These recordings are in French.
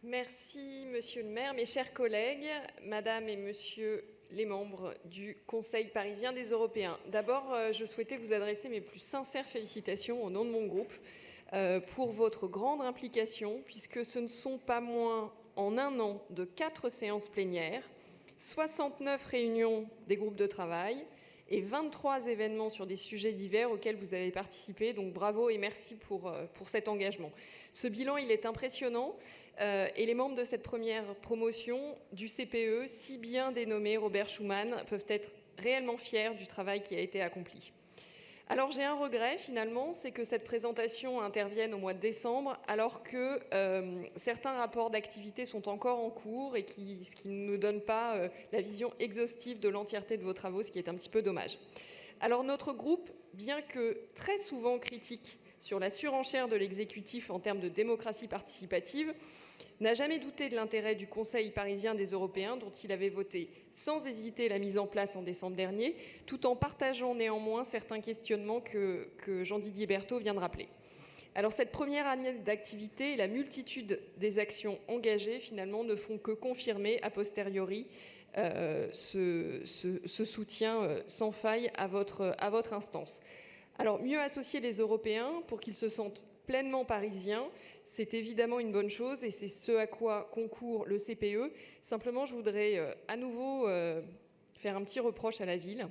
Merci, Monsieur le maire, mes chers collègues, Madame et Monsieur les membres du Conseil parisien des Européens. D'abord, je souhaitais vous adresser mes plus sincères félicitations au nom de mon groupe pour votre grande implication, puisque ce ne sont pas moins en un an de 4 séances plénières, 69 réunions des groupes de travail et 23 événements sur des sujets divers auxquels vous avez participé. Donc bravo et merci pour cet engagement. Ce bilan, il est impressionnant et les membres de cette première promotion du CPE, si bien dénommé Robert Schuman, peuvent être réellement fiers du travail qui a été accompli. Alors j'ai un regret finalement, c'est que cette présentation intervienne au mois de décembre alors que certains rapports d'activité sont encore en cours et ce qui ne nous donne pas la vision exhaustive de l'entièreté de vos travaux, ce qui est un petit peu dommage. Alors notre groupe, bien que très souvent critique sur la surenchère de l'exécutif en termes de démocratie participative, n'a jamais douté de l'intérêt du Conseil parisien des Européens, dont il avait voté sans hésiter la mise en place en décembre dernier, tout en partageant néanmoins certains questionnements que Jean-Didier Berthaud vient de rappeler. Alors cette première année d'activité et la multitude des actions engagées, finalement, ne font que confirmer a posteriori ce soutien sans faille à votre instance. Alors mieux associer les Européens pour qu'ils se sentent pleinement parisiens, c'est évidemment une bonne chose et c'est ce à quoi concourt le CPE. Simplement, je voudrais à nouveau faire un petit reproche à la ville.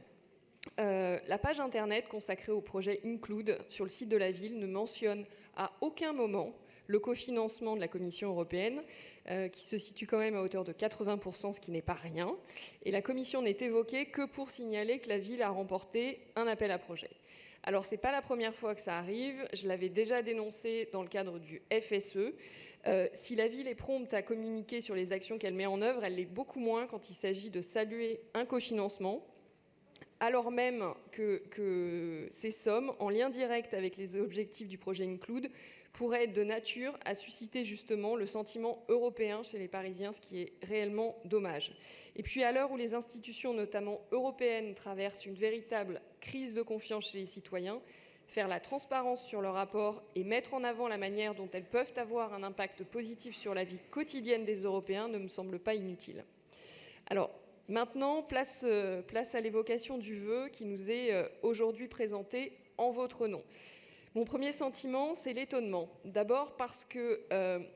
La page internet consacrée au projet Include sur le site de la ville ne mentionne à aucun moment le cofinancement de la Commission européenne, qui se situe quand même à hauteur de 80%, ce qui n'est pas rien. Et la Commission n'est évoquée que pour signaler que la ville a remporté un appel à projet. Alors, ce n'est pas la première fois que ça arrive. Je l'avais déjà dénoncé dans le cadre du FSE. Si la ville est prompte à communiquer sur les actions qu'elle met en œuvre, elle l'est beaucoup moins quand il s'agit de saluer un cofinancement, alors même que ces sommes, en lien direct avec les objectifs du projet Include, pourraient être de nature à susciter justement le sentiment européen chez les Parisiens, ce qui est réellement dommage. Et puis à l'heure où les institutions, notamment européennes, traversent une véritable crise de confiance chez les citoyens, faire la transparence sur leurs rapports et mettre en avant la manière dont elles peuvent avoir un impact positif sur la vie quotidienne des Européens ne me semble pas inutile. Alors, maintenant, place à l'évocation du vœu qui nous est aujourd'hui présenté en votre nom. Mon premier sentiment, c'est l'étonnement. D'abord parce que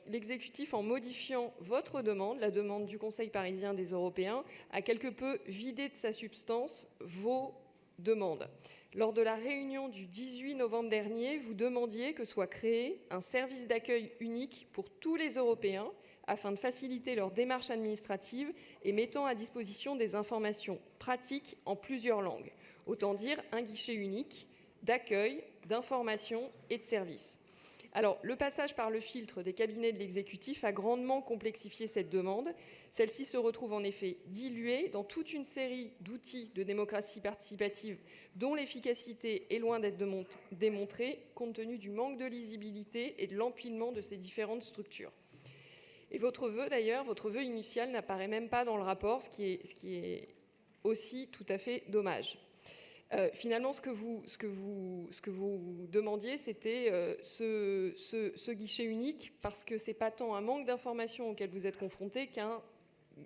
l'exécutif, en modifiant votre demande, la demande du Conseil parisien des Européens, a quelque peu vidé de sa substance vos demandes. Lors de la réunion du 18 novembre dernier, vous demandiez que soit créé un service d'accueil unique pour tous les Européens afin de faciliter leur démarche administrative et mettant à disposition des informations pratiques en plusieurs langues. Autant dire un guichet unique d'accueil, d'information et de services. Alors, le passage par le filtre des cabinets de l'exécutif a grandement complexifié cette demande. Celle-ci se retrouve en effet diluée dans toute une série d'outils de démocratie participative dont l'efficacité est loin d'être démontrée compte tenu du manque de lisibilité et de l'empilement de ces différentes structures. Et votre vœu, d'ailleurs, votre vœu initial n'apparaît même pas dans le rapport, ce qui est aussi tout à fait dommage. Finalement, ce que vous demandiez, c'était ce guichet unique, parce que ce n'est pas tant un manque d'informations auquel vous êtes confrontés qu'un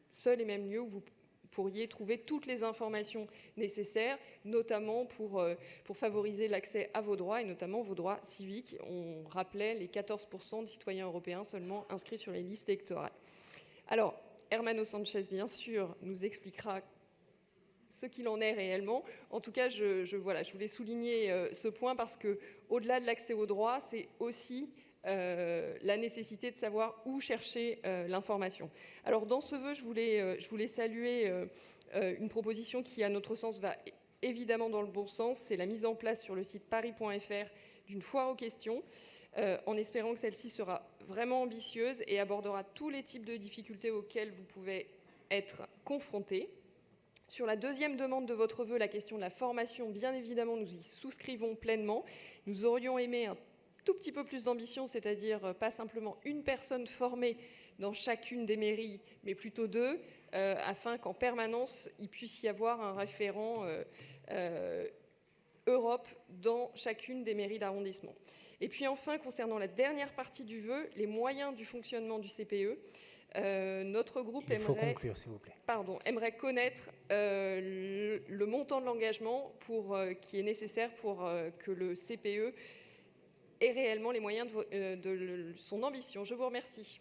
seul et même lieu où vous pourriez trouver toutes les informations nécessaires, notamment pour favoriser l'accès à vos droits, et notamment vos droits civiques. On rappelait les 14% de citoyens européens seulement inscrits sur les listes électorales. Alors, Hermano Sanchez, bien sûr, nous expliquera ce qu'il en est réellement. En tout cas, je voulais souligner ce point parce que, au-delà de l'accès aux droits, c'est aussi la nécessité de savoir où chercher l'information. Alors, dans ce vœu, je voulais saluer une proposition qui, à notre sens, va évidemment dans le bon sens. C'est la mise en place sur le site paris.fr d'une foire aux questions, en espérant que celle-ci sera vraiment ambitieuse et abordera tous les types de difficultés auxquelles vous pouvez être confrontés. Sur la deuxième demande de votre vœu, la question de la formation, bien évidemment, nous y souscrivons pleinement. Nous aurions aimé un tout petit peu plus d'ambition, c'est-à-dire pas simplement une personne formée dans chacune des mairies, mais plutôt deux, afin qu'en permanence, il puisse y avoir un référent Europe dans chacune des mairies d'arrondissement. Et puis enfin, concernant la dernière partie du vœu, les moyens du fonctionnement du CPE, notre groupe Il faut conclure, s'il vous plaît. aimerait connaître le montant de l'engagement qui est nécessaire pour que le CPE ait réellement les moyens de son ambition. Je vous remercie.